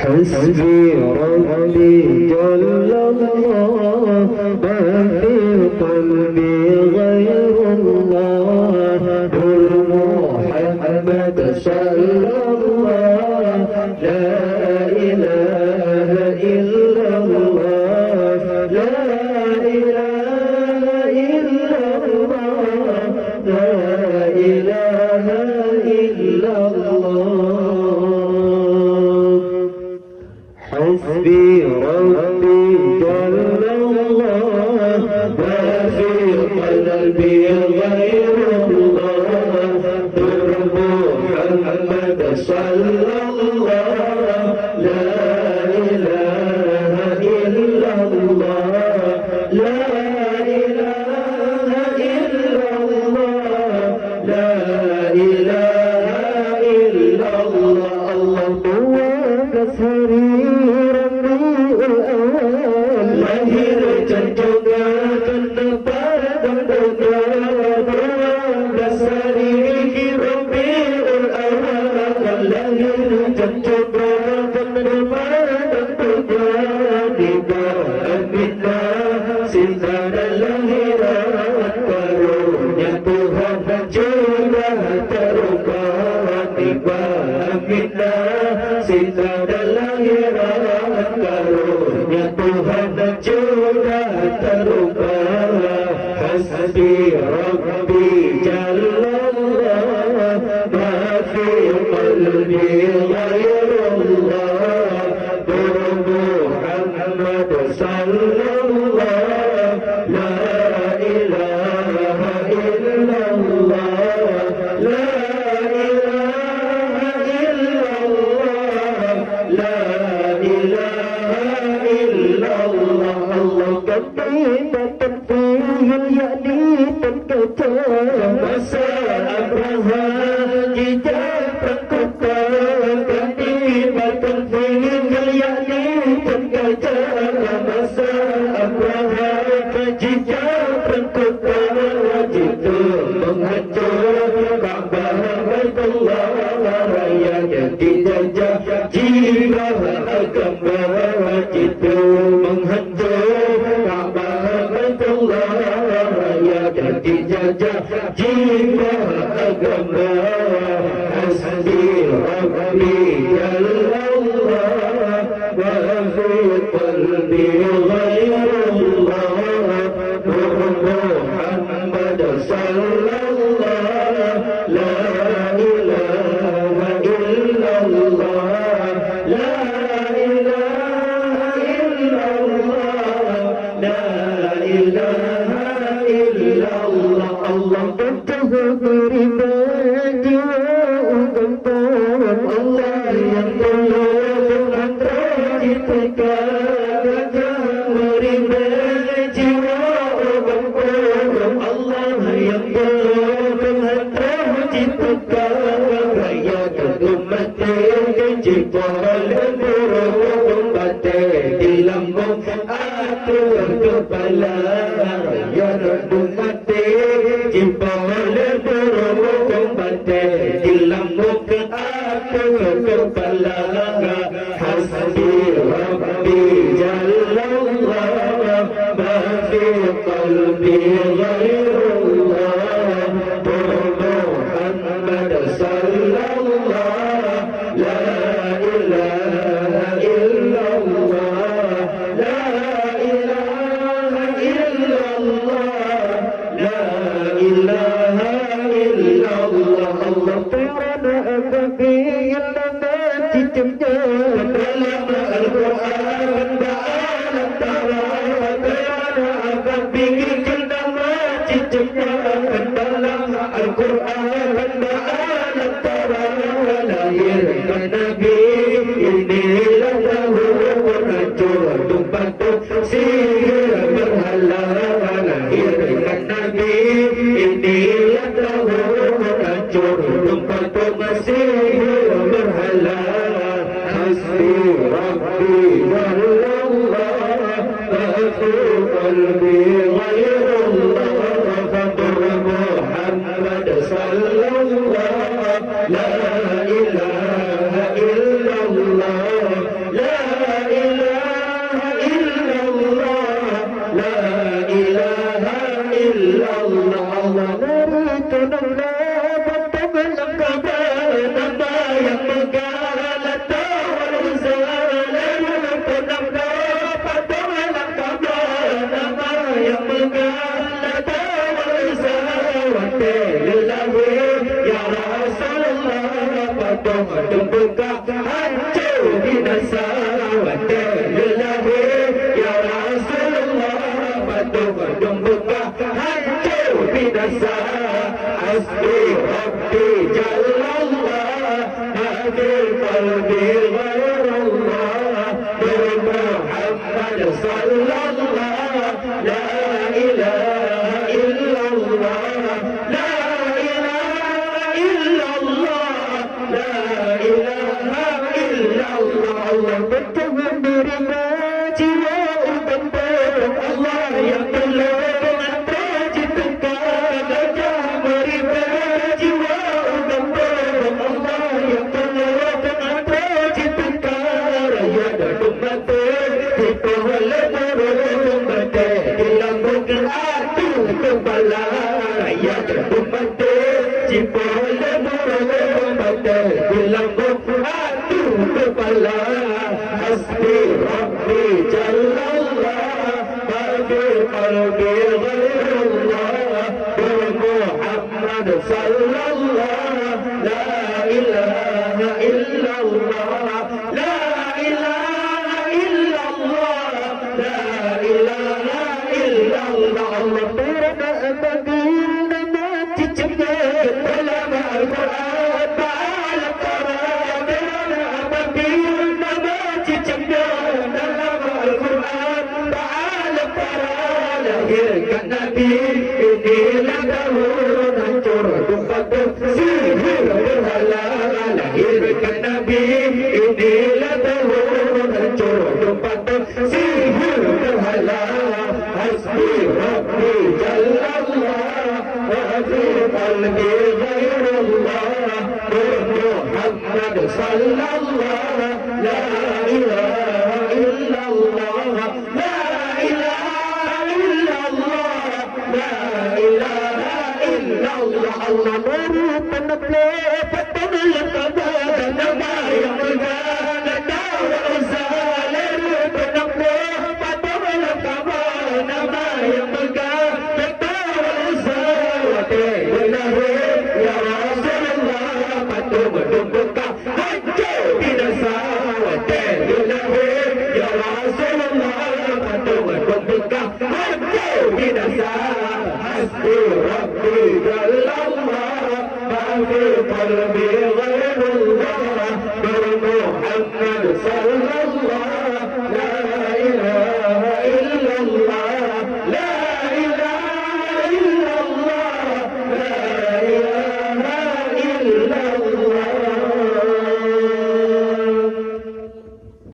حسبي ربي جل الله ما في قلبي غير الله نور محمد صلى الله لا إله إلا الله لا إله إلا الله لا إله إلا الله حسبي ربي جل الله ما في قلبي غير الله نور محمد صلى الله لا إله إلا الله لا إله إلا الله لا إله إلا الله الله هو كسري ربي الأول lahir tentunya kenapa tentunya dasari Rabiul Awwal lahir tentunya kenapa tentunya tiba Aminah cinta dan lahiran karunia Tuhan juga terubah tiba Aminah cinta dan lahiran karunia Tuhan juga terubah hasbi rabbi jallallah ma fi qalbi ghairullah nur Muhammad sallallahu la ilaha illallah la ilaha illallah la ilaha illallah Allah kebaikan fiil yakni terkejar masa Abraha jejak perkutan kebaikan fiil yakni terkejar masa Abraha jejak perkutan jitu menghancur Ka'bah Baitullah raya jadi jajah jiwa agama jitu menghancur Ka'bah Baitullah raya jadi jajah jiwa agama hasbi rabbi jallallah wa fi qalbi ghairullah nur Muhammad sallallahu la ilaha illallah la ilaha illallah la ilaha illallah Allah beri bagi Allah yang tolong antara kita beri jiwa Allah yang tolong antara kita raya umat jiwa lemur umat di lambung atur kepala raya umat jiwa lemur umat di lambung atur kepala hasbi rabbi jallallah ma fi qalbi ghairullah Muhammad sallallahu la ilaha illallah la ilaha illallah la ilaha illallah Allah terana bagi ilmu cicimnya dalam Al-Quran ba'alam tara terana bagi ilmu cicimnya dalam Al-Quran ba'alam tara lahirkan Nabi inilah lahu rajul tumpatu sihir berhala lahirkan Nabi inilah lahu rajul tumpatu sihir berhala hasbi rabbi jallallah ma fi qalbi ghairullah faqur Muhammad sallallahu la ilaha illallah la binasa wa ta'ala ya Rasulullah batu gedung buka hancur binasa hasbi rabbi jallallah hadir qalbi ghairullah Muhammad sallallahu la ilaha illallah la ilaha illallah la ilaha illallah Allah betul menerima jiwa umatmu Allah yang telah menciptakan gajah menerima jiwa umatmu Allah yang telah menciptakan raya dan umatmu kita boleh umat di lambung hati kepala raya dan umatmu kita boleh umat di lambung hati kepala hasbi rabbi jallallah bagi qalbi ghairullah Muhammad sallallahu la ilaha illallah la ilaha illallah la ilaha illallah Allah bagi nama cicaknya dalam Al-Quran ta'ala lahirkan Nabi inilah dahulu hancur tempat sihir berhala lahirkan Nabi inilah dahulu hancur tempat sihir berhala hasbi rabbi jallallah wa fi qalbi ghairullah Muhammad sallallahu la ilaha illallah la ilaha illallah la ilaha illallah Allah nuru peneplo petunul kabar nama yang bergana dawa uzaleru peneplo petunul kabar nama yang bergana dawa uzalate ilahi ya Rasulullah patuh berduka hancur binasa wate ilahi ya Rasulullah patuh berduka hancur binasa hasbi rabbi jallallah ma fi qalbi ghairullah